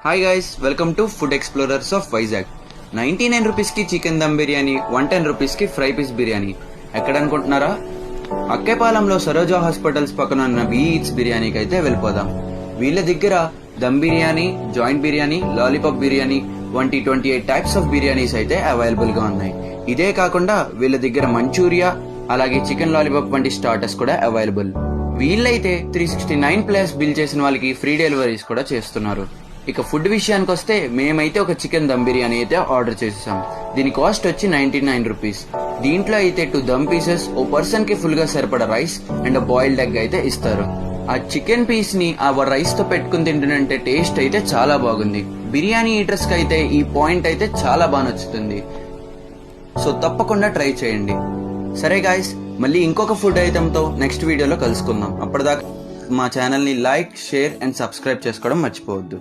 Hi guys, welcome to food explorers of Vizag. 99 రూపీస్కి chicken dum biryani, 110 రూపీస్కి fry piece biryani. ఎక్కడ అనుకుంటున్నారా? అక్కేపాలెంలో సరోజా హాస్పిటల్స్ పక్కన ఉన్న ఈట్స్ బిర్యానీకి అయితే వెళ్ళిపోదాం. వీళ్ళ దగ్గర దమ్ బిర్యానీ, జాయింట్ బిర్యానీ, లాలీపాప్ బిర్యానీ వంటి 28 టైప్స్ ఆఫ్ బిర్యానీస్ అయితే అవైలబుల్ గా ఉన్నాయి. ఇదే కాకుండా వీళ్ళ దగ్గర మంచూరియా, అలాగే చికెన్ లాలీపాప్ వంటి స్టార్టర్స్ కూడా అవైలబుల్. వీళ్ళైతే 369 ప్లస్ బిల్ చేసిన వాళ్ళకి ఫ్రీ డెలివరీస్ కూడా చేస్తున్నారు. ఇక ఫుడ్ విషయానికి వస్తే మేమైతే ఒక చికెన్ దమ్ బిర్యానీ అయితే ఆర్డర్ చేసేసాం. దీని కాస్ట్ వచ్చి 99 రూపీస్. దీంట్లో అయితే 2 దమ్ పీసెస్, ఓ పర్సన్ కి ఫుల్ గా సరిపడా రైస్ అండ్ బాయిల్డ్ ఎగ్ అయితే ఇస్తారు. ఆ చికెన్ పీస్ ని ఆ రైస్ తో పెట్టుకుని తింటుంటే టేస్ట్ అయితే చాలా బాగుంది. బిర్యానీ ఈటర్స్ కి అయితే ఈ పాయింట్ అయితే చాలా బాగా నచ్చుతుంది. సో తప్పకుండా ట్రై చేయండి. సరే గాయస్, మళ్ళీ ఇంకొక ఫుడ్ ఐటమ్ తో నెక్స్ట్ వీడియోలో కలుసుకుందాం. అప్పటిదాకా మా ఛానల్ ని లైక్, షేర్ అండ్ సబ్స్క్రైబ్ చేసుకోవడం మర్చిపోవద్దు.